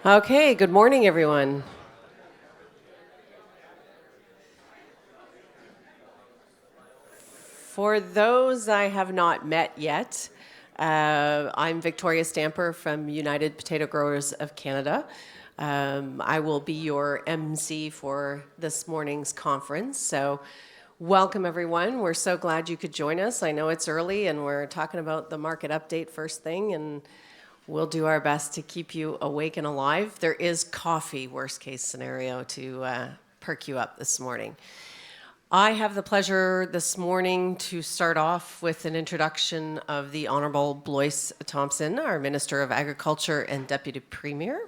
Okay, good morning, everyone. For those I have not met yet, I'm Victoria Stamper from United Potato Growers of Canada. I will be your MC for this morning's conference. So, welcome, everyone. We're so glad you could join us. I know it's early and we're talking about the market update first thing, and we'll do our best to keep you awake and alive. There is coffee, worst case scenario, to perk you up this morning. I have the pleasure this morning to start off with an introduction of the Honourable Blois Thompson, our Minister of Agriculture and Deputy Premier,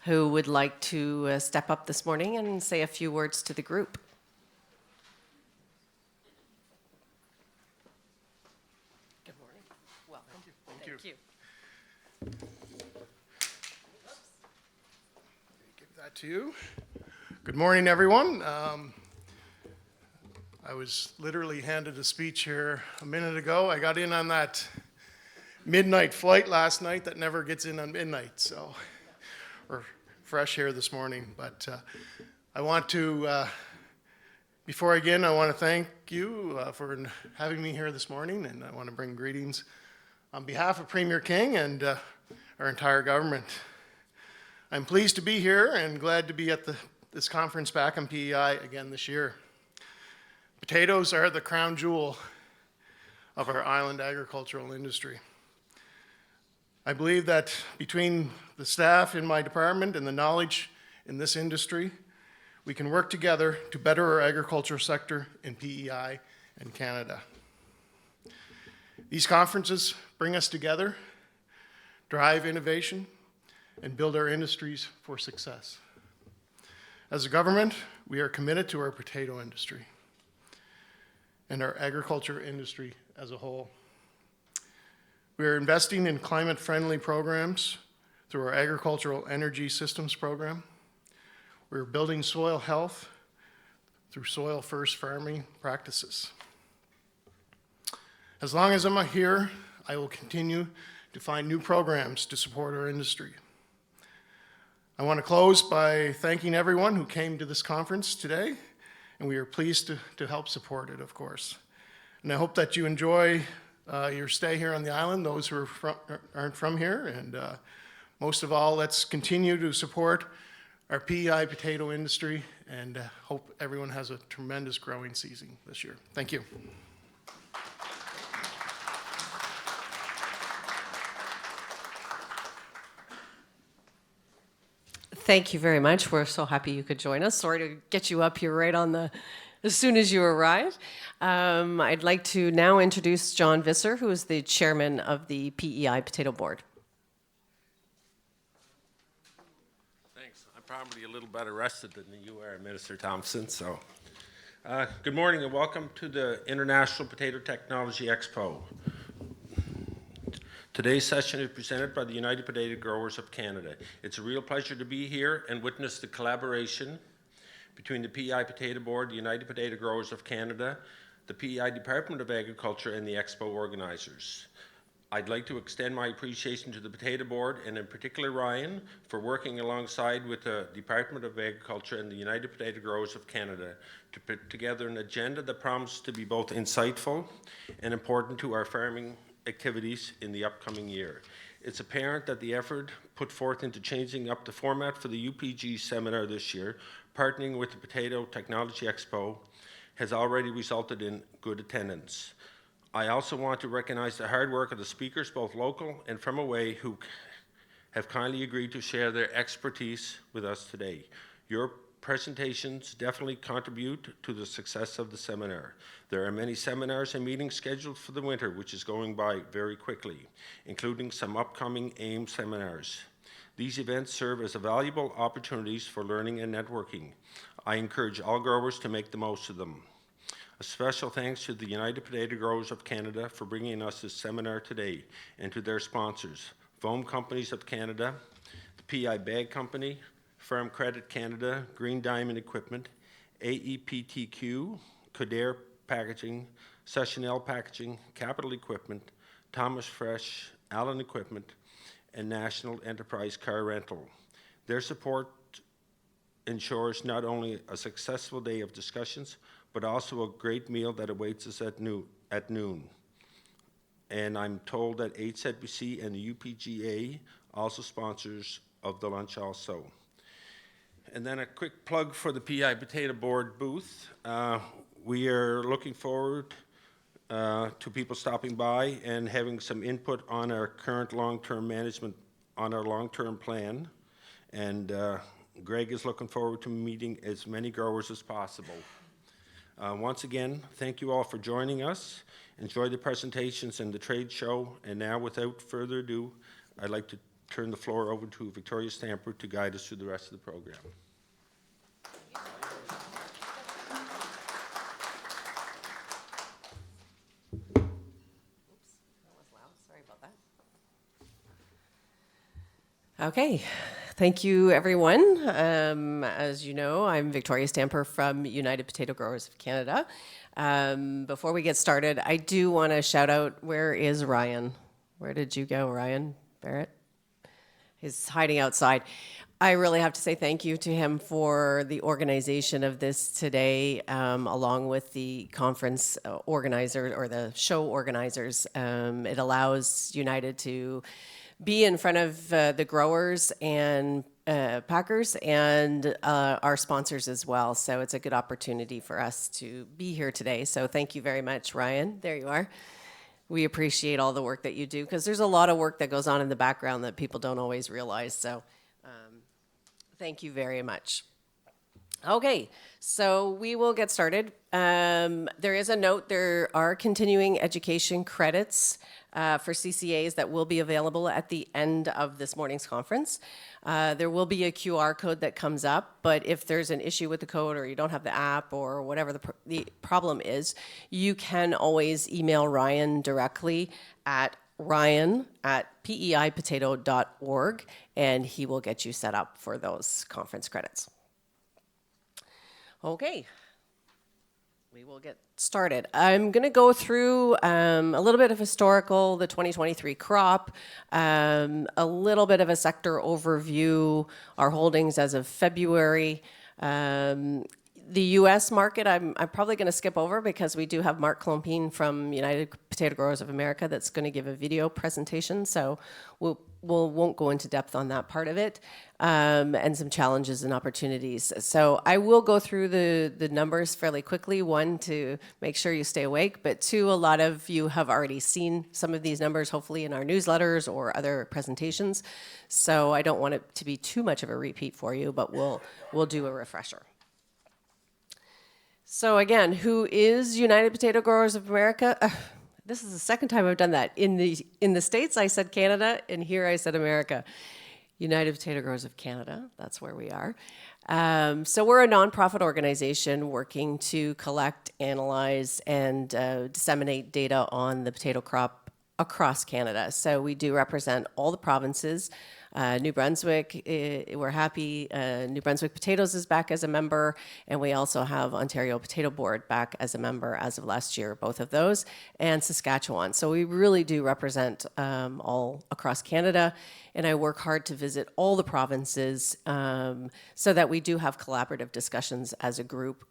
who would like to step up this morning and say a few words to the group. Good morning. Welcome. Thank you. Give that to you. Good morning, everyone. I was literally handed a speech here a minute ago. I got in on that midnight flight last night that never gets in on midnight, so we're fresh here this morning. But I want to, before I begin, I want to thank you for having me here this morning, and I want to bring greetings on behalf of Premier King and our entire government. I'm pleased to be here and glad to be at this conference back on PEI again this year. Potatoes are the crown jewel of our island agricultural industry. I believe that between the staff in my department and the knowledge in this industry, we can work together to better our agriculture sector in PEI and Canada. These conferences bring us together, drive innovation, and build our industries for success. As a government, we are committed to our potato industry and our agriculture industry as a whole. We are investing in climate-friendly programs through our Agricultural Energy Systems program. We're building soil health through soil-first farming practices. As long as I'm here, I will continue to find new programs to support our industry. I want to close by thanking everyone who came to this conference today, and we are pleased to help support it, of course. And I hope that you enjoy your stay here on the island, those who aren't from here, and most of all, let's continue to support our PEI potato industry, and hope everyone has a tremendous growing season this year. Thank you. Thank you very much. We're so happy you could join us. Sorry to get you up here right as soon as you arrived. I'd like to now introduce John Visser, who is the chairman of the PEI Potato Board. Thanks. I'm probably a little better rested than you are, Minister Thompson. So, good morning and welcome to the International Potato Technology Expo. Today's session is presented by the United Potato Growers of Canada. It's a real pleasure to be here and witness the collaboration between the PEI Potato Board, the United Potato Growers of Canada, the PEI Department of Agriculture, and the Expo organizers. I'd like to extend my appreciation to the Potato Board, and in particular Ryan, for working alongside with the Department of Agriculture and the United Potato Growers of Canada to put together an agenda that promises to be both insightful and important to our farming activities in the upcoming year. It's apparent that the effort put forth into changing up the format for the UPG seminar this year, partnering with the Potato Technology Expo, has already resulted in good attendance. I also want to recognize the hard work of the speakers, both local and from away, who have kindly agreed to share their expertise with us today. Your presentations definitely contribute to the success of the seminar. There are many seminars and meetings scheduled for the winter, which is going by very quickly, including some upcoming AIM seminars. These events serve as valuable opportunities for learning and networking. I encourage all growers to make the most of them. A special thanks to the United Potato Growers of Canada for bringing us this seminar today, and to their sponsors, Foam Companies of Canada, the PEI Bag Company, Farm Credit Canada, Green Diamond Equipment, AEPTQ, Codair Packaging, Sessionell Packaging, Capital Equipment, Thomas Fresh, Allen Equipment, and National Enterprise Car Rental. Their support ensures not only a successful day of discussions, but also a great meal that awaits us at noon. And I'm told that HZBC and the UPGA also sponsors of the lunch also. And then a quick plug for the PI Potato Board booth. We are looking forward to people stopping by and having some input on our current long-term management, on our long-term plan. And Greg is looking forward to meeting as many growers as possible. Once again, thank you all for joining us. Enjoy the presentations and the trade show. And now, without further ado, I'd like to turn the floor over to Victoria Stamper to guide us through the rest of the program. Okay, thank you, everyone. As you know, I'm Victoria Stamper from United Potato Growers of Canada. Before we get started, I do want to shout out, where is Ryan? Where did you go, Ryan Barrett? He's hiding outside. I really have to say thank you to him for the organization of this today, along with the conference organizer or the show organizers. It allows United to be in front of the growers and packers and our sponsors as well. So it's a good opportunity for us to be here today. So thank you very much, Ryan. There you are. We appreciate all the work that you do, because there's a lot of work that goes on in the background that people don't always realize. So thank you very much. Okay, so we will get started. There is a note, there are continuing education credits for CCAs that will be available at the end of this morning's conference. There will be a QR code that comes up, but if there's an issue with the code or you don't have the app or whatever the problem is, you can always email Ryan directly at ryan@peipotato.org, and he will get you set up for those conference credits. Okay, we will get started. I'm going to go through a little bit of historical, the 2023 crop, a little bit of a sector overview, our holdings as of February. The U.S. market, I'm probably going to skip over, because we do have Mark Clompine from United Potato Growers of America that's going to give a video presentation, so we won't go into depth on that part of it, and some challenges and opportunities. So I will go through the numbers fairly quickly. One, to make sure you stay awake, but two, a lot of you have already seen some of these numbers, hopefully in our newsletters or other presentations. So I don't want it to be too much of a repeat for you, but we'll do a refresher. So again, who is United Potato Growers of America? This is the second time I've done that. In the States, I said Canada, and here I said America. United Potato Growers of Canada, that's where we are. So we're a nonprofit organization working to collect, analyze, and disseminate data on the potato crop across Canada. So we do represent all the provinces. New Brunswick, we're happy. New Brunswick Potatoes is back as a member, and we also have Ontario Potato Board back as a member as of last year, both of those, and Saskatchewan. So we really do represent all across Canada, and I work hard to visit all the provinces so that we do have collaborative discussions as a group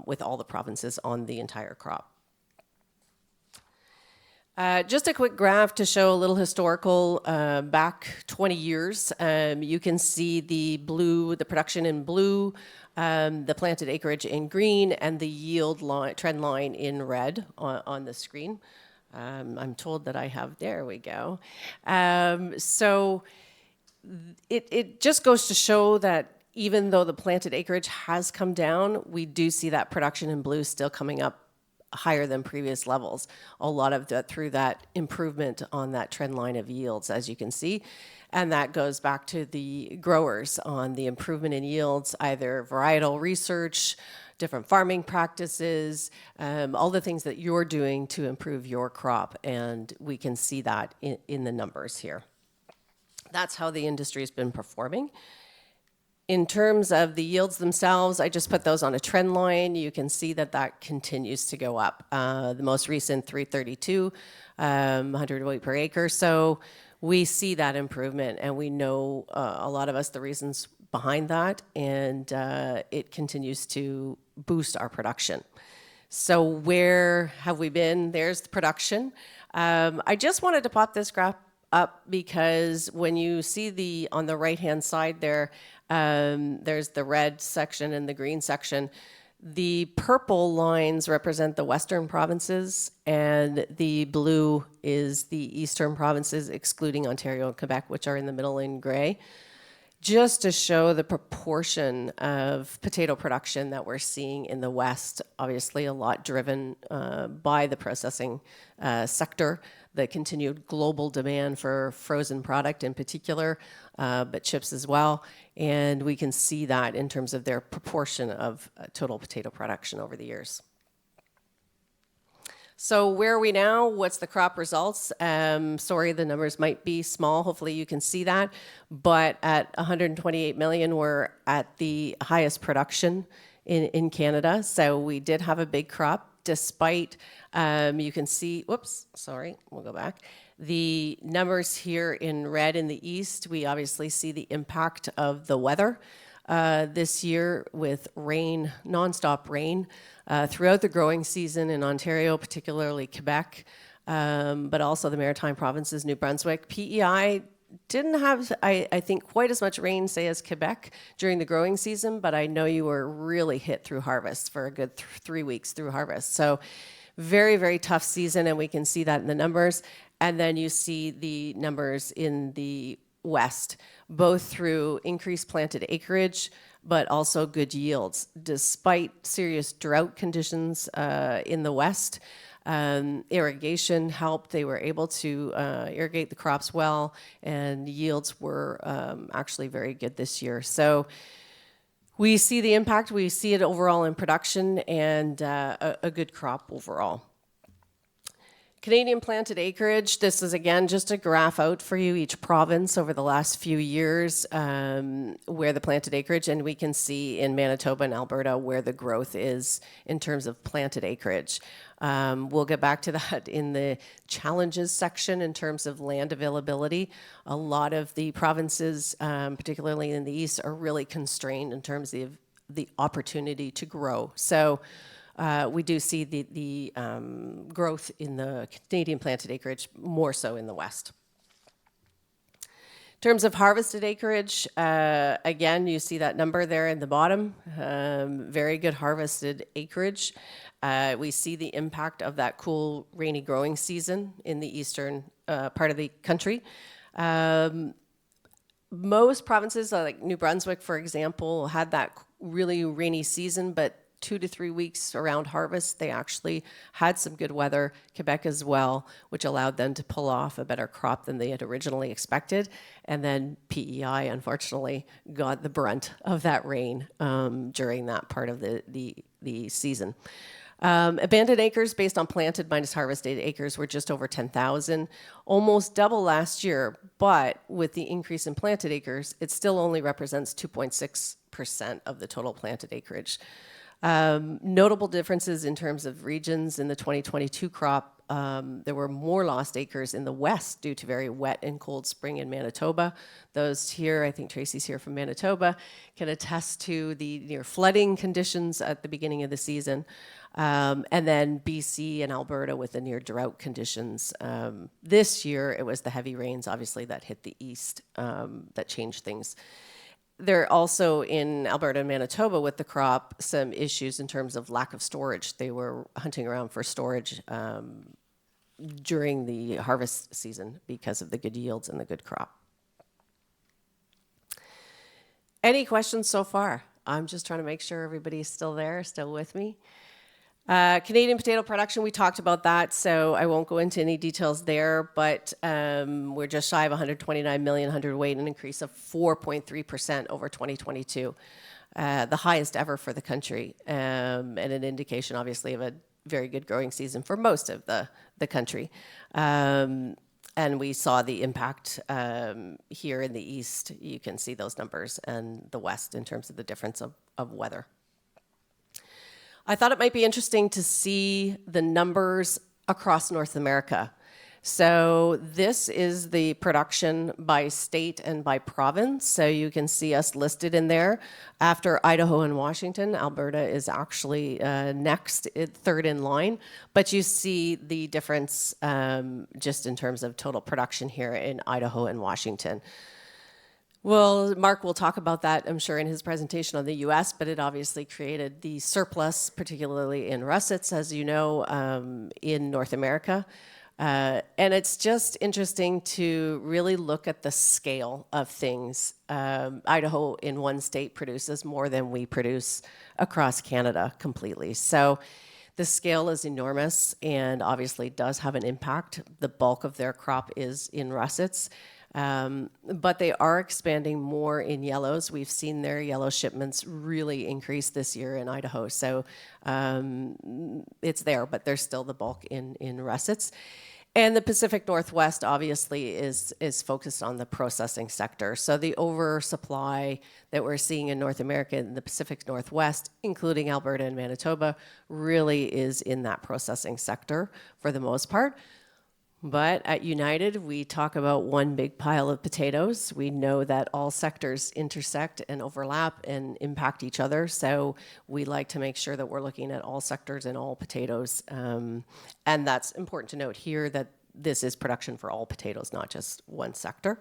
with all the provinces on the entire crop. Just a quick graph to show a little historical back 20 years. You can see the blue, the production in blue, the planted acreage in green, and the yield trend line in red on the screen. I'm told that I have, there we go. So it just goes to show that even though the planted acreage has come down, we do see that production in blue still coming up higher than previous levels. A lot of that through that improvement on that trend line of yields, as you can see. And that goes back to the growers on the improvement in yields, either varietal research, different farming practices, all the things that you're doing to improve your crop. And we can see that in the numbers here. That's how the industry has been performing. In terms of the yields themselves, I just put those on a trend line. You can see that that continues to go up. The most recent 332, 100 weight per acre. So we see that improvement, and we know a lot of us, the reasons behind that, and it continues to boost our production. So where have we been? There's the production. I just wanted to pop this graph up because when you see on the right-hand side there, there's the red section and the green section. The purple lines represent the western provinces, and the blue is the eastern provinces, excluding Ontario and Quebec, which are in the middle in gray, just to show the proportion of potato production that we're seeing in the West. Obviously, a lot driven by the processing sector, the continued global demand for frozen product in particular, but chips as well. And we can see that in terms of their proportion of total potato production over the years. So where are we now? What's the crop results? Sorry, the numbers might be small. Hopefully you can see that. But at 128 million, we're at the highest production in Canada. So we did have a big crop despite, you can see, whoops, sorry, we'll go back. The numbers here in red in the east, we obviously see the impact of the weather this year with rain, nonstop rain throughout the growing season in Ontario, particularly Quebec, but also the Maritime provinces, New Brunswick. PEI didn't have, I think, quite as much rain, say, as Quebec during the growing season, but I know you were really hit through harvest for a good 3 weeks through harvest. So very, very tough season, and we can see that in the numbers. And then you see the numbers in the west, both through increased planted acreage, but also good yields. Despite serious drought conditions in the west, irrigation helped. They were able to irrigate the crops well, and yields were actually very good this year. So we see the impact. We see it overall in production, and a good crop overall. Canadian planted acreage, this is again just a graph out for you, each province over the last few years where the planted acreage, and we can see in Manitoba and Alberta where the growth is in terms of planted acreage. We'll get back to that in the challenges section in terms of land availability. A lot of the provinces, particularly in the east, are really constrained in terms of the opportunity to grow. So we do see the growth in the Canadian planted acreage more so in the west. In terms of harvested acreage, again, you see that number there in the bottom. Very good harvested acreage. We see the impact of that cool, rainy growing season in the eastern part of the country. Most provinces, like New Brunswick, for example, had that really rainy season, but 2 to 3 weeks around harvest, they actually had some good weather. Quebec as well, which allowed them to pull off a better crop than they had originally expected. And then PEI, unfortunately, got the brunt of that rain during that part of the season. Abandoned acres based on planted minus harvested acres were just over 10,000, almost double last year, but with the increase in planted acres, it still only represents 2.6% of the total planted acreage. Notable differences in terms of regions in the 2022 crop. There were more lost acres in the west due to very wet and cold spring in Manitoba. Those here, I think Tracy's here from Manitoba, can attest to the near flooding conditions at the beginning of the season. And then BC and Alberta with the near drought conditions. This year, it was the heavy rains, obviously, that hit the east that changed things. There are also in Alberta and Manitoba with the crop some issues in terms of lack of storage. They were hunting around for storage during the harvest season because of the good yields and the good crop. Any questions so far? I'm just trying to make sure everybody's still there, still with me. Canadian potato production, we talked about that, so I won't go into any details there, but we're just shy of 129 million hundredweight, an increase of 4.3% over 2022, the highest ever for the country, and an indication, obviously, of a very good growing season for most of the country. And we saw the impact here in the east. You can see those numbers, and the west in terms of the difference of weather. I thought it might be interesting to see the numbers across North America. So this is the production by state and by province. So you can see us listed in there. After Idaho and Washington, Alberta is actually next, third in line. But you see the difference just in terms of total production here in Idaho and Washington. Well, Mark will talk about that, I'm sure, in his presentation on the U.S., but it obviously created the surplus, particularly in russets, as you know, in North America. And it's just interesting to really look at the scale of things. Idaho, in one state, produces more than we produce across Canada completely. So the scale is enormous and obviously does have an impact. The bulk of their crop is in russets. But they are expanding more in yellows. We've seen their yellow shipments really increase this year in Idaho. So it's there, but there's still the bulk in russets. And the Pacific Northwest obviously is focused on the processing sector. So the oversupply that we're seeing in North America and the Pacific Northwest, including Alberta and Manitoba, really is in that processing sector for the most part. But at United, we talk about one big pile of potatoes. We know that all sectors intersect and overlap and impact each other. So we like to make sure that we're looking at all sectors and all potatoes. And that's important to note here that this is production for all potatoes, not just one sector.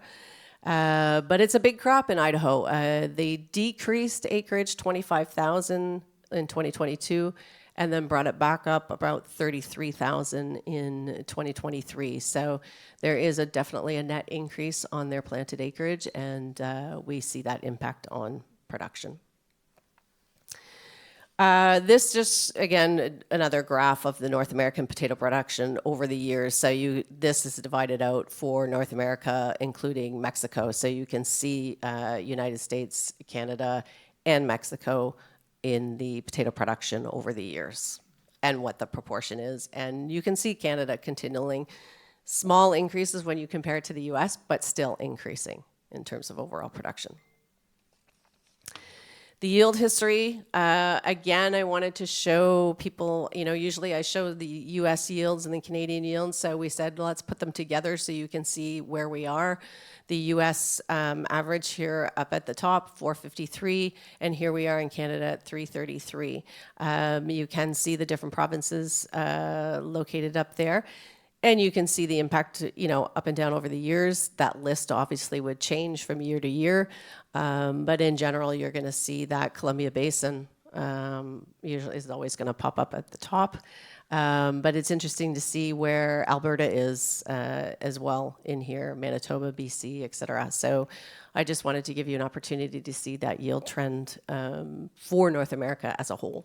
But it's a big crop in Idaho. They decreased acreage 25,000 in 2022. And then brought it back up about 33,000 in 2023. So there is definitely a net increase on their planted acreage, and we see that impact on production. This just, again, another graph of the North American potato production over the years. So this is divided out for North America, including Mexico. So you can see United States, Canada, and Mexico in the potato production over the years and what the proportion is. And you can see Canada continuing small increases when you compare it to the US, but still increasing in terms of overall production. The yield history, again, I wanted to show people, usually I show the US yields and the Canadian yields, so we said, let's put them together so you can see where we are. The US average here up at the top, 453, and here we are in Canada at 333. You can see the different provinces located up there. And you can see the impact, up and down over the years. That list obviously would change from year to year. But in general, you're going to see that Columbia Basin usually is always going to pop up at the top. But it's interesting to see where Alberta is as well in here, Manitoba, BC, et cetera. So I just wanted to give you an opportunity to see that yield trend for North America as a whole.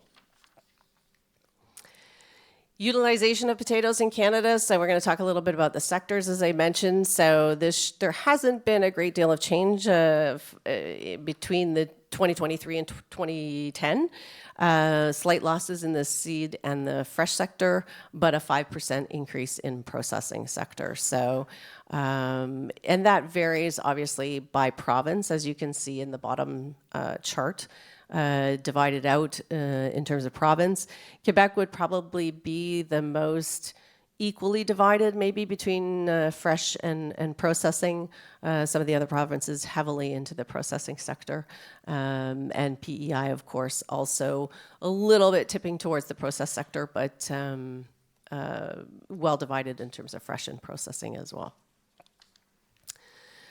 Utilization of potatoes in Canada. So we're going to talk a little bit about the sectors, as I mentioned. So there hasn't been a great deal of change between the 2023 and 2010. Slight losses in the seed and the fresh sector, but a 5% increase in processing sector. So, and that varies obviously by province, as you can see in the bottom chart. Divided out in terms of province. Quebec would probably be the most equally divided, maybe between fresh and processing. Some of the other provinces heavily into the processing sector. And PEI, of course, also a little bit tipping towards the process sector, but well divided in terms of fresh and processing as well.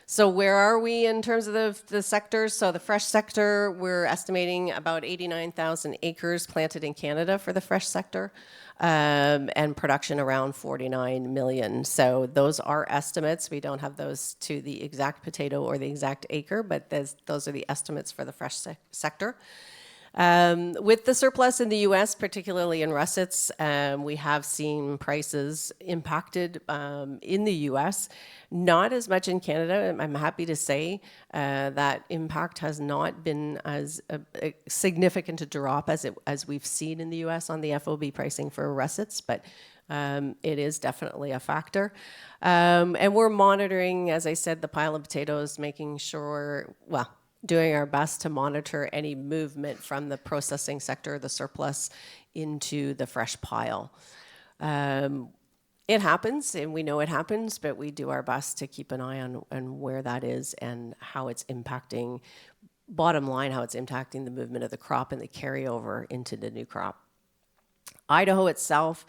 So where are we in terms of the sectors? So the fresh sector, we're estimating about 89,000 acres planted in Canada for the fresh sector, and production around 49 million. So those are estimates. We don't have those to the exact potato or the exact acre, but those are the estimates for the fresh sector. With the surplus in the U.S., particularly in russets, we have seen prices impacted in the U.S., not as much in Canada. I'm happy to say that impact has not been as significant a drop as we've seen in the U.S. on the FOB pricing for russets, but it is definitely a factor. And we're monitoring, as I said, the pile of potatoes, making sure, doing our best to monitor any movement from the processing sector, the surplus, into the fresh pile. It happens, and we know it happens, but we do our best to keep an eye on where that is and how it's impacting, bottom line, how it's impacting the movement of the crop and the carryover into the new crop. Idaho itself,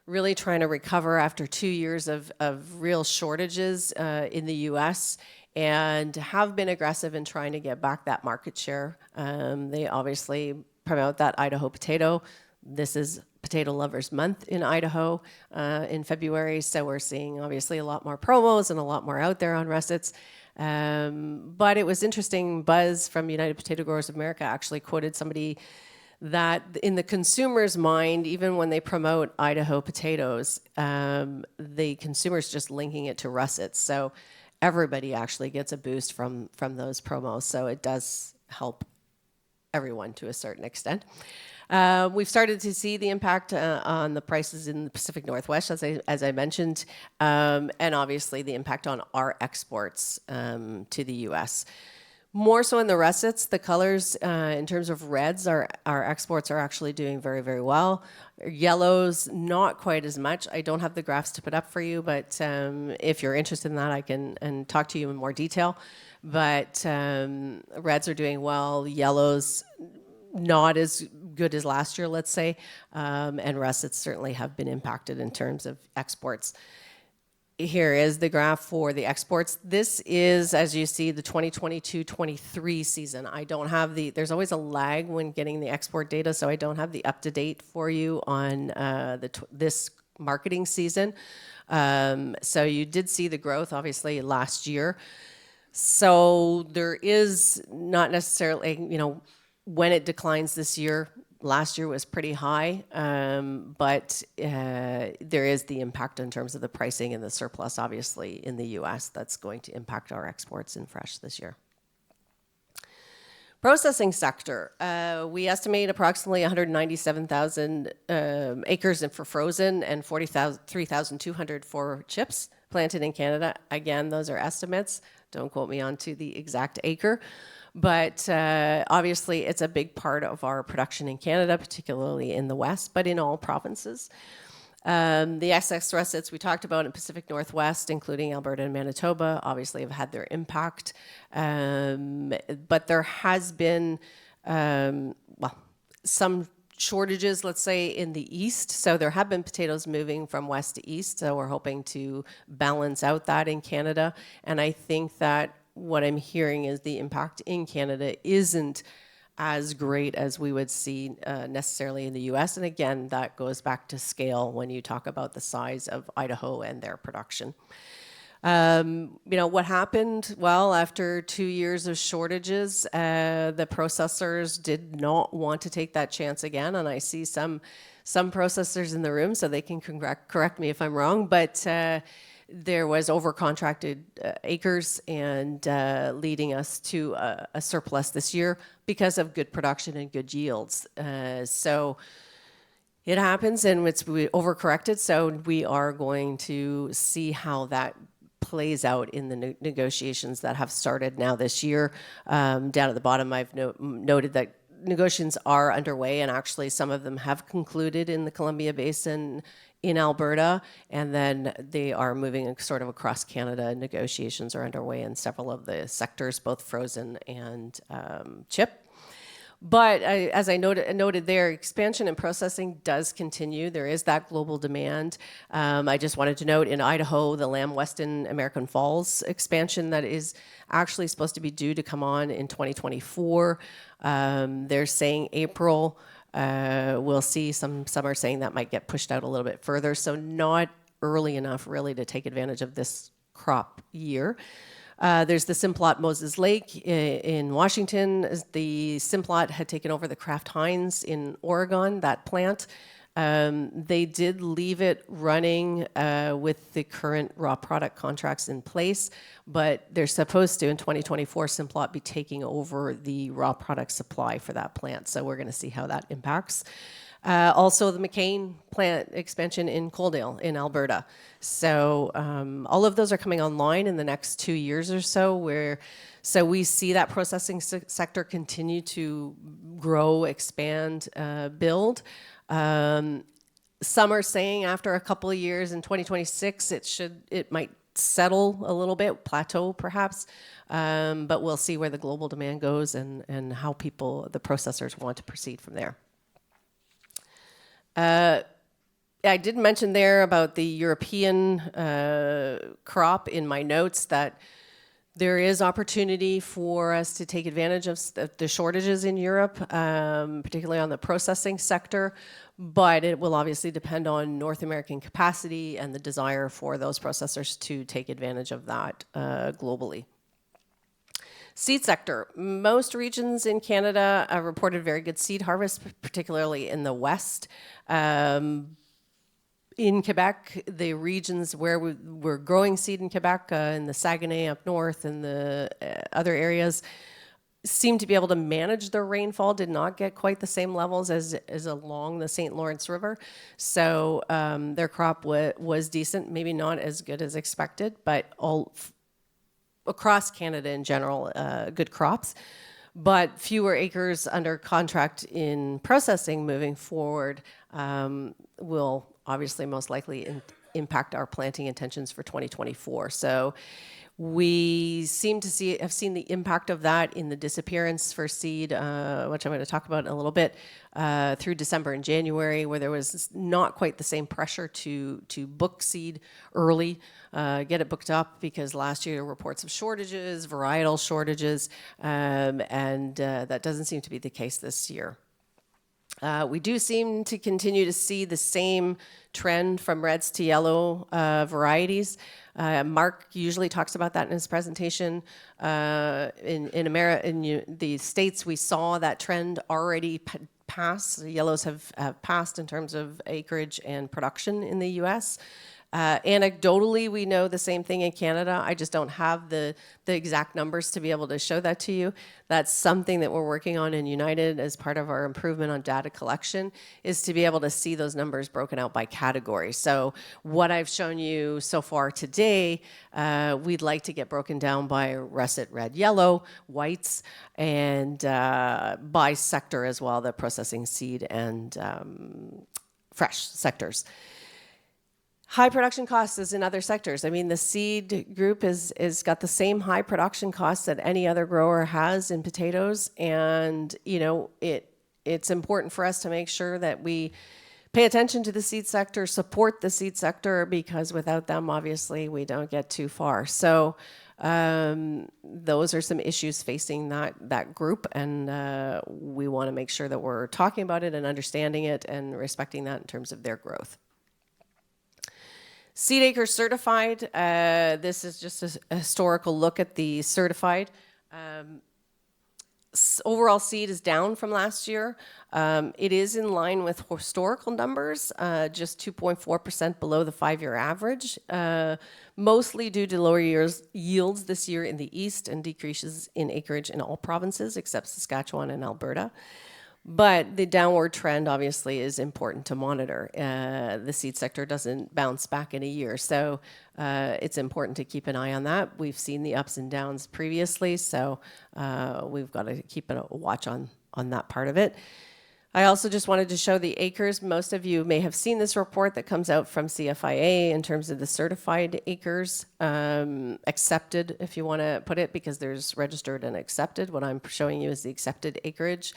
really trying to recover after 2 years of real shortages in the U.S. and have been aggressive in trying to get back that market share. They obviously promote that Idaho potato. This is Potato Lovers Month in Idaho in February, so we're seeing obviously a lot more promos and a lot more out there on russets. But it was interesting, Buzz from United Potato Growers of America actually quoted somebody that in the consumer's mind, even when they promote Idaho potatoes, the consumer's just linking it to russets. So everybody actually gets a boost from those promos. So it does help everyone to a certain extent. We've started to see the impact on the prices in the Pacific Northwest, as I mentioned, and obviously the impact on our exports to the U.S. More so in the russets, the colors in terms of reds, our exports are actually doing very, very well. Yellows, not quite as much. I don't have the graphs to put up for you, but if you're interested in that, I can talk to you in more detail. But reds are doing well. Yellows, not as good as last year, let's say. And russets certainly have been impacted in terms of exports. Here is the graph for the exports. This is, as you see, the 2022-23 season. I don't have there's always a lag when getting the export data, so I don't have the up-to-date for you on this marketing season. So you did see the growth, obviously, last year. So there is not necessarily, when it declines this year, last year was pretty high, but there is the impact in terms of the pricing and the surplus, obviously, in the U.S. that's going to impact our exports in fresh this year. Processing sector, we estimate approximately 197,000 acres for frozen and 3,200 for chips planted in Canada. Again, those are estimates. Don't quote me on to the exact acre. But obviously, it's a big part of our production in Canada, particularly in the West, but in all provinces. The excess russets we talked about in Pacific Northwest, including Alberta and Manitoba, obviously have had their impact. But there has been, some shortages, let's say, in the east. So there have been potatoes moving from west to east. So we're hoping to balance out that in Canada. And I think that what I'm hearing is the impact in Canada isn't as great as we would see necessarily in the U.S. And again, that goes back to scale when you talk about the size of Idaho and their production. What happened? Well, after 2 years of shortages, the processors did not want to take that chance again. And I see some processors in the room, so they can correct me if I'm wrong, but there was over-contracted acres and leading us to a surplus this year because of good production and good yields. So it happens, and we overcorrected, so we are going to see how that plays out in the negotiations that have started now this year. Down at the bottom, I've noted that negotiations are underway, and actually some of them have concluded in the Columbia Basin in Alberta, and then they are moving sort of across Canada. Negotiations are underway in several of the sectors, both frozen and chip. But as I noted there, expansion and processing does continue. There is that global demand. I just wanted to note in Idaho, the Lamb Weston American Falls expansion that is actually supposed to be due to come on in 2024. They're saying April. We'll see. Some are saying that might get pushed out a little bit further. So not early enough really to take advantage of this crop year. There's the Simplot Moses Lake in Washington. The Simplot had taken over the Kraft Heinz in Oregon, that plant. They did leave it running with the current raw product contracts in place, but they're supposed to, in 2024, Simplot be taking over the raw product supply for that plant. So we're going to see how that impacts. Also, the McCain plant expansion in Coaldale in Alberta. So all of those are coming online in the next 2 years or so, so we see that processing sector continue to grow, expand, build. Some are saying after a couple of years in 2026, it might settle a little bit, plateau perhaps, but we'll see where the global demand goes and how the processors want to proceed from there. I did mention there about the European crop in my notes that there is opportunity for us to take advantage of the shortages in Europe, particularly on the processing sector, but it will obviously depend on North American capacity and the desire for those processors to take advantage of that globally. Seed sector. Most regions in Canada reported very good seed harvest, particularly in the west. In Quebec, the regions where we're growing seed in Quebec, in the Saguenay up north and the other areas, seem to be able to manage their rainfall, did not get quite the same levels as along the St. Lawrence River. So their crop was decent, maybe not as good as expected, but across Canada in general, good crops. But fewer acres under contract in processing moving forward will obviously most likely impact our planting intentions for 2024. So we seem to have seen the impact of that in the disappearance for seed, which I'm going to talk about in a little bit, through December and January, where there was not quite the same pressure to book seed early, get it booked up, because last year reports of shortages, varietal shortages, and that doesn't seem to be the case this year. We do seem to continue to see the same trend from reds to yellow varieties. Mark usually talks about that in his presentation. In America, in the States, we saw that trend already pass. The yellows have passed in terms of acreage and production in the U.S. Anecdotally, we know the same thing in Canada. I just don't have the exact numbers to be able to show that to you. That's something that we're working on in United as part of our improvement on data collection, is to be able to see those numbers broken out by category. So what I've shown you so far today, we'd like to get broken down by russet, red, yellow, whites, and by sector as well, the processing, seed, and fresh sectors. High production costs is in other sectors. I mean, the seed group is got the same high production costs that any other grower has in potatoes, and it's important for us to make sure that we pay attention to the seed sector, support the seed sector, because without them, obviously, we don't get too far. So those are some issues facing that group, and we want to make sure that we're talking about it and understanding it and respecting that in terms of their growth. Seed acres certified. This is just a historical look at the certified. Overall seed is down from last year. It is in line with historical numbers, just 2.4% below the 5-year average, mostly due to lower yields this year in the east and decreases in acreage in all provinces except Saskatchewan and Alberta. But the downward trend obviously is important to monitor. The seed sector doesn't bounce back in a year, so it's important to keep an eye on that. We've seen the ups and downs previously, so we've got to keep a watch on that part of it. I also just wanted to show the acres. Most of you may have seen this report that comes out from CFIA in terms of the certified acres, accepted, if you want to put it, because there's registered and accepted. What I'm showing you is the accepted acreage.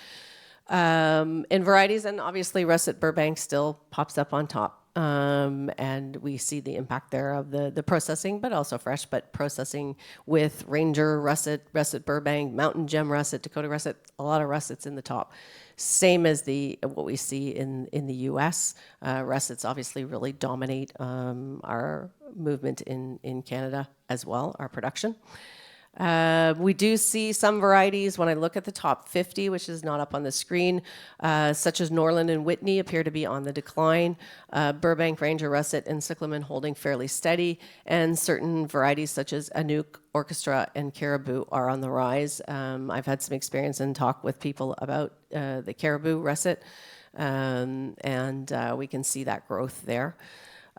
In varieties, and obviously russet Burbank still pops up on top. And we see the impact there of the processing, but also fresh, but processing with Ranger russet, russet Burbank, Mountain Gem russet, Dakota russet, a lot of russets in the top. Same as what we see in the U.S. Russets obviously really dominate our movement in Canada as well, our production. We do see some varieties when I look at the top 50, which is not up on the screen, such as Norland and Whitney appear to be on the decline. Burbank, Ranger, Russet, and Cyclamen holding fairly steady, and certain varieties such as Anouk, Orchestra, and Caribou are on the rise. I've had some experience and talk with people about the Caribou Russet, and we can see that growth there.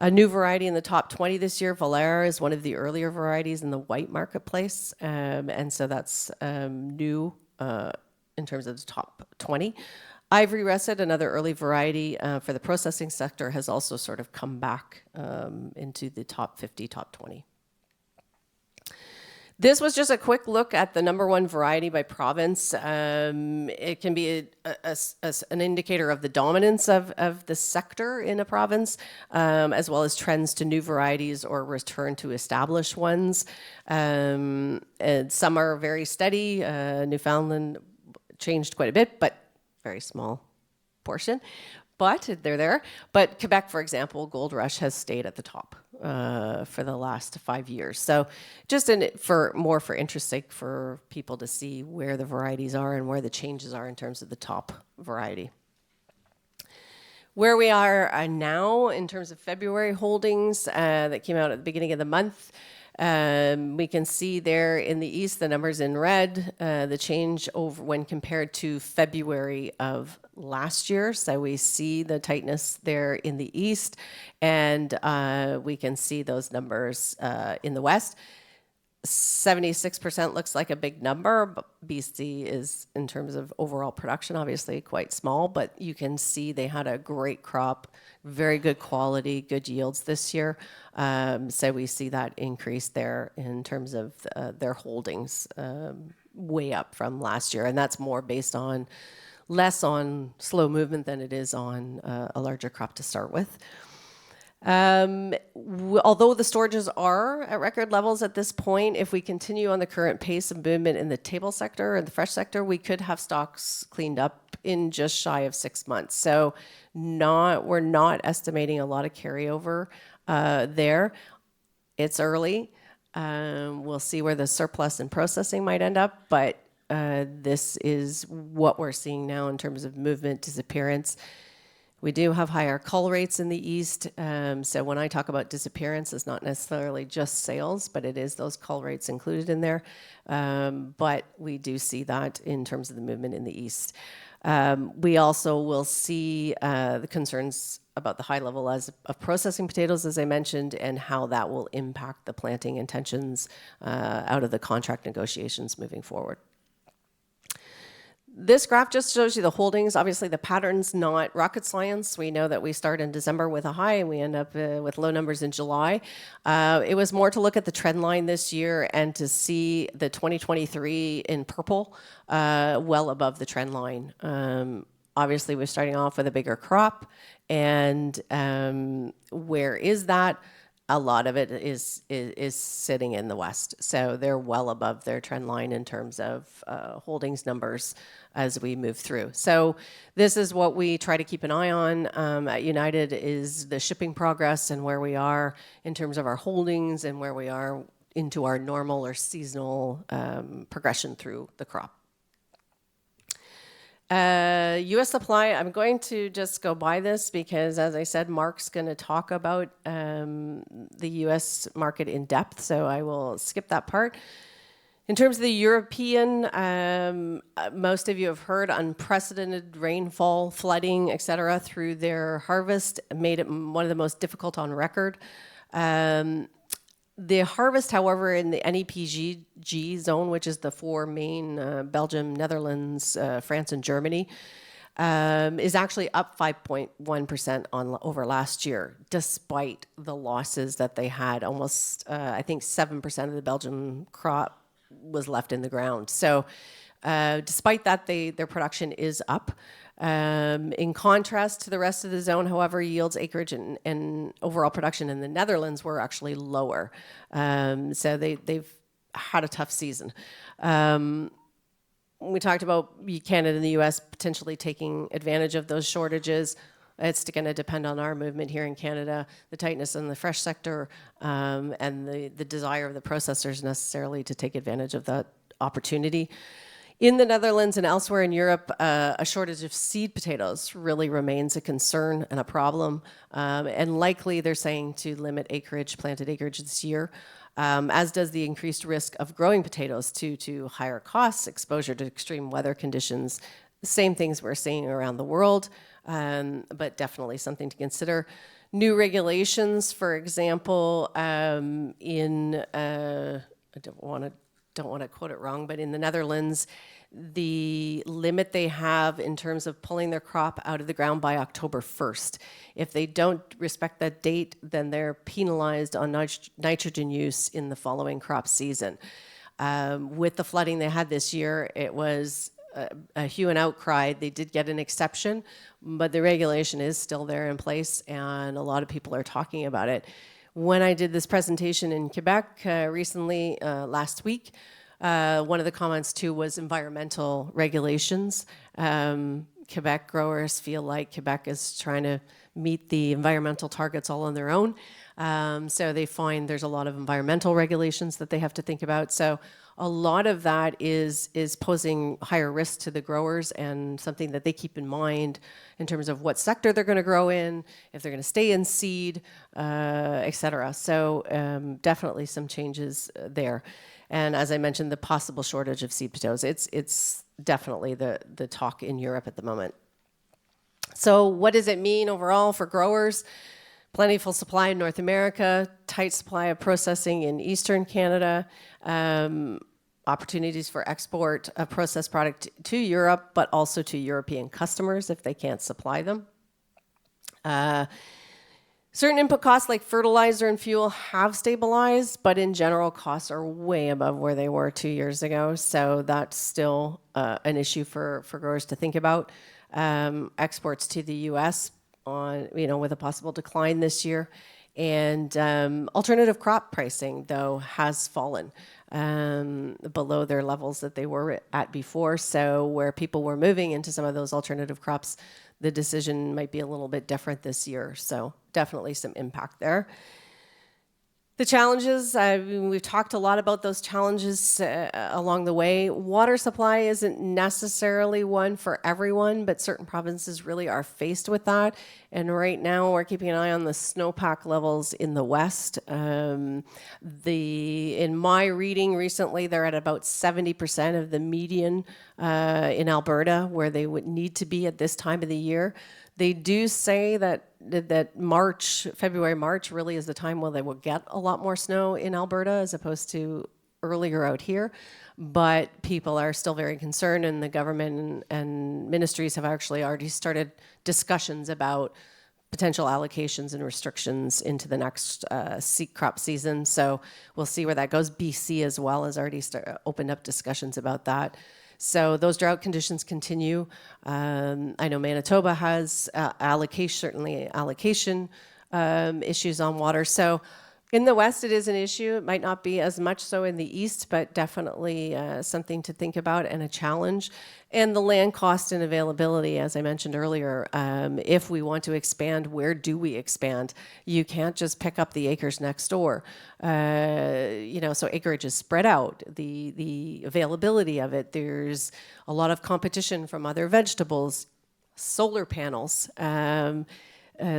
A new variety in the top 20 this year, Valera, is one of the earlier varieties in the white marketplace, and so that's new in terms of the top 20. Ivory russet, another early variety for the processing sector, has also sort of come back into the top 50, top 20. This was just a quick look at the #1 variety by province. It can be an indicator of the dominance of the sector in a province, as well as trends to new varieties or return to established ones. And some are very steady. Newfoundland changed quite a bit, but very small portion. But they're there. But Quebec, for example, Gold Rush has stayed at the top for the last 5 years. So just for interest sake for people to see where the varieties are and where the changes are in terms of the top variety. Where we are now in terms of February holdings that came out at the beginning of the month, we can see there in the east, the numbers in red, the change over when compared to February of last year. So we see the tightness there in the east, and we can see those numbers in the west. 76% looks like a big number, but BC is, in terms of overall production, obviously quite small, but you can see they had a great crop, very good quality, good yields this year. So we see that increase there in terms of their holdings way up from last year. And that's more based on less on slow movement than it is on a larger crop to start with. Although the storages are at record levels at this point, if we continue on the current pace of movement in the table sector and the fresh sector, we could have stocks cleaned up in just shy of 6 months. So we're not estimating a lot of carryover there. It's early. We'll see where the surplus in processing might end up, but this is what we're seeing now in terms of movement, disappearance. We do have higher cull rates in the east. So when I talk about disappearance, it's not necessarily just sales, but it is those cull rates included in there. But we do see that in terms of the movement in the east. We also will see the concerns about the high level of processing potatoes, as I mentioned, and how that will impact the planting intentions out of the contract negotiations moving forward. This graph just shows you the holdings. Obviously, the pattern's not rocket science. We know that we start in December with a high and we end up with low numbers in July. It was more to look at the trend line this year and to see the 2023 in purple well above the trend line. Obviously, we're starting off with a bigger crop. And where is that? A lot of it is sitting in the west. So they're well above their trend line in terms of holdings numbers as we move through. So this is what we try to keep an eye on at United, is the shipping progress and where we are in terms of our holdings and where we are into our normal or seasonal progression through the crop. U.S. supply, I'm going to just go by this because, as I said, Mark's going to talk about the U.S. market in depth, so I will skip that part. In terms of the European, most of you have heard unprecedented rainfall, flooding, et cetera, through their harvest, made it one of the most difficult on record. The harvest, however, in the NEPG zone, which is the four main Belgium, Netherlands, France, and Germany, is actually up 5.1% over last year, despite the losses that they had. Almost, I think, 7% of the Belgian crop was left in the ground. So despite that, their production is up. In contrast to the rest of the zone, however, yields, acreage, and overall production in the Netherlands were actually lower. So they've had a tough season. We talked about Canada and the U.S. potentially taking advantage of those shortages. It's going to depend on our movement here in Canada, the tightness in the fresh sector, and the desire of the processors necessarily to take advantage of that opportunity. In the Netherlands and elsewhere in Europe, a shortage of seed potatoes really remains a concern and a problem, and likely they're saying to limit planted acreage this year, as does the increased risk of growing potatoes to higher costs, exposure to extreme weather conditions, the same things we're seeing around the world, but definitely something to consider. New regulations, for example, I don't want to quote it wrong, but in the Netherlands, the limit they have in terms of pulling their crop out of the ground by October 1st. If they don't respect that date, then they're penalized on nitrogen use in the following crop season. With the flooding they had this year, it was a hue and outcry. They did get an exception, but the regulation is still there in place, and a lot of people are talking about it. When I did this presentation in Quebec recently, last week, one of the comments too was environmental regulations. Quebec growers feel like Quebec is trying to meet the environmental targets all on their own. So they find there's a lot of environmental regulations that they have to think about. So a lot of that is posing higher risk to the growers, and something that they keep in mind in terms of what sector they're going to grow in, if they're going to stay in seed, et cetera. So definitely some changes there. And as I mentioned, the possible shortage of seed potatoes, it's definitely the talk in Europe at the moment. So what does it mean overall for growers? Plentiful supply in North America, tight supply of processing in Eastern Canada, opportunities for export of processed product to Europe, but also to European customers if they can't supply them. Certain input costs like fertilizer and fuel have stabilized, but in general, costs are way above where they were 2 years ago. So that's still an issue for growers to think about. Exports to the U.S. with a possible decline this year. And alternative crop pricing, though, has fallen below their levels that they were at before. So where people were moving into some of those alternative crops, the decision might be a little bit different this year. So definitely some impact there. The challenges, we've talked a lot about those challenges along the way. Water supply isn't necessarily one for everyone, but certain provinces really are faced with that. And right now we're keeping an eye on the snowpack levels in the west. In my reading recently, they're at about 70% of the median in Alberta, where they would need to be at this time of the year. They do say that February, March really is the time where they will get a lot more snow in Alberta as opposed to earlier out here. But people are still very concerned, and the government and ministries have actually already started discussions about potential allocations and restrictions into the next crop season. So we'll see where that goes. BC as well has already opened up discussions about that. So those drought conditions continue. I know Manitoba has allocation issues on water. So in the west, it is an issue. It might not be as much so in the east, but definitely something to think about and a challenge. And the land cost and availability, as I mentioned earlier, if we want to expand, where do we expand? You can't just pick up the acres next door. So acreage is spread out. The availability of it, there's a lot of competition from other vegetables, solar panels,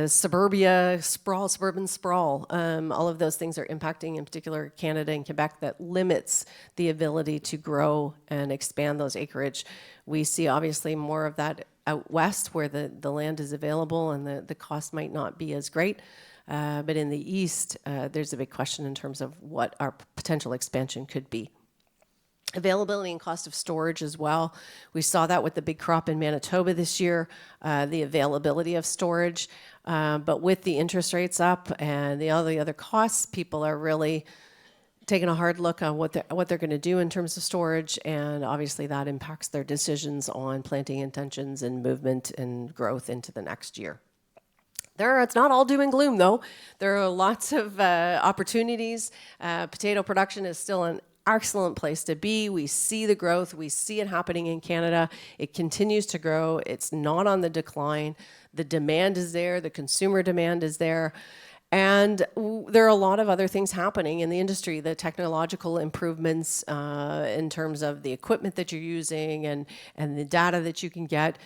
suburban sprawl. All of those things are impacting, in particular, Canada and Quebec, that limits the ability to grow and expand those acreage. We see obviously more of that out west, where the land is available and the cost might not be as great. But in the east, there's a big question in terms of what our potential expansion could be. Availability and cost of storage as well. We saw that with the big crop in Manitoba this year, the availability of storage. But with the interest rates up and all the other costs, people are really taking a hard look on what they're going to do in terms of storage, and obviously that impacts their decisions on planting intentions and movement and growth into the next year. It's not all doom and gloom, though. There are lots of opportunities. Potato production is still an excellent place to be. We see the growth. We see it happening in Canada. It continues to grow. It's not on the decline. The demand is there. The consumer demand is there. And there are a lot of other things happening in the industry, the technological improvements in terms of the equipment that you're using and the data that you can get.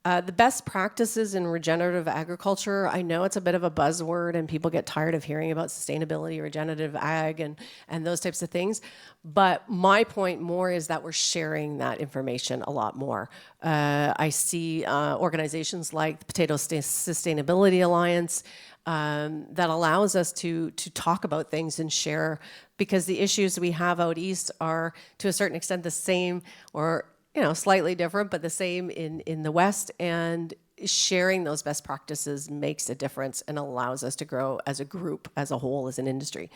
The best practices in regenerative agriculture, I know it's a bit of a buzzword and people get tired of hearing about sustainability, regenerative ag, and those types of things. But my point more is that we're sharing that information a lot more. I see organizations like the Potato Sustainability Alliance that allows us to talk about things and share, because the issues we have out east are to a certain extent the same, or slightly different, but the same in the West. And sharing those best practices makes a difference and allows us to grow as a group, as a whole, as an industry.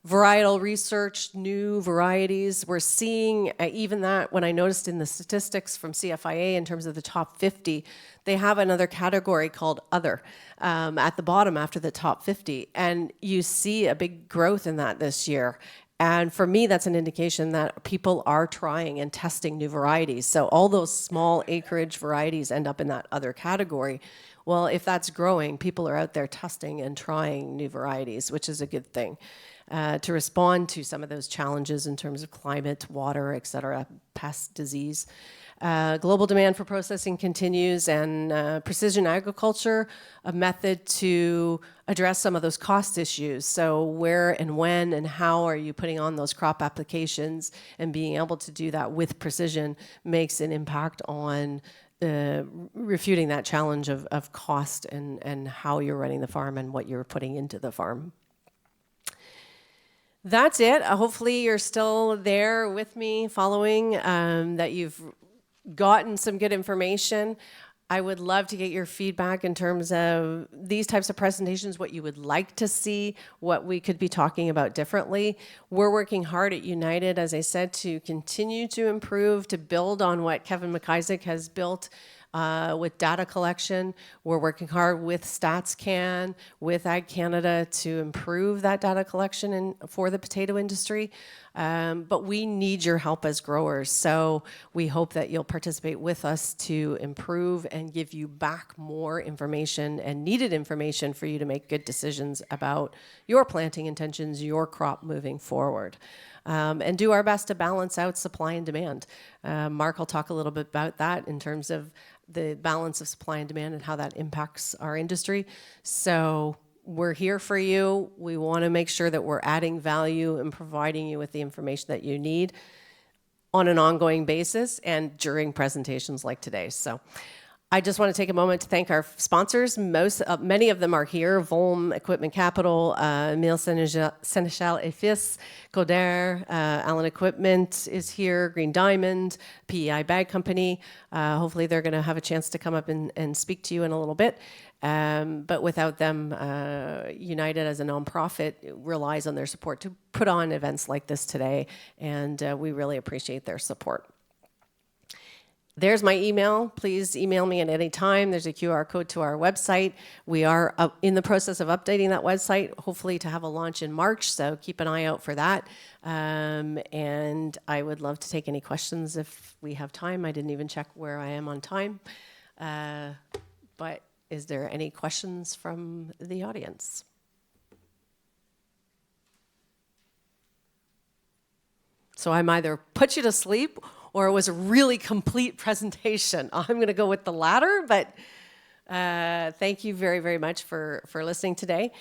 Varietal research, new varieties. We're seeing even that when I noticed in the statistics from CFIA in terms of the top 50, they have another category called other at the bottom after the top 50. And you see a big growth in that this year. And for me, that's an indication that people are trying and testing new varieties. So all those small acreage varieties end up in that other category. Well, if that's growing, people are out there testing and trying new varieties, which is a good thing. To respond to some of those challenges in terms of climate, water, et cetera, pest, disease. Global demand for processing continues, and precision agriculture, a method to address some of those cost issues. So where and when and how are you putting on those crop applications, and being able to do that with precision makes an impact on refuting that challenge of cost and how you're running the farm and what you're putting into the farm. That's it. Hopefully you're still there with me following, that you've gotten some good information. I would love to get your feedback in terms of these types of presentations, what you would like to see, what we could be talking about differently. We're working hard at United, as I said, to continue to improve, to build on what Kevin McIsaac has built with data collection. We're working hard with StatsCan, with Ag Canada to improve that data collection for the potato industry. But we need your help as growers. So we hope that you'll participate with us to improve and give you back more information and needed information for you to make good decisions about your planting intentions, your crop moving forward. And do our best to balance out supply and demand. Mark will talk a little bit about that in terms of the balance of supply and demand and how that impacts our industry. So we're here for you. We want to make sure that we're adding value and providing you with the information that you need on an ongoing basis and during presentations like today. So I just want to take a moment to thank our sponsors. Many of them are here: Volm Equipment Capital, Emile Seneschal et Fils, Coder, Allen Equipment is here, Green Diamond, PEI Bag Company. Hopefully they're going to have a chance to come up and speak to you in a little bit. But without them, United as a nonprofit relies on their support to put on events like this today, and we really appreciate their support. There's my email. Please email me at any time. There's a QR code to our website. We are in the process of updating that website, hopefully to have a launch in March, so keep an eye out for that. And I would love to take any questions if we have time. I didn't even check where I am on time. But is there any questions from the audience? So I'm either put you to sleep or it was a really complete presentation. I'm going to go with the latter, but thank you very, very much for listening today.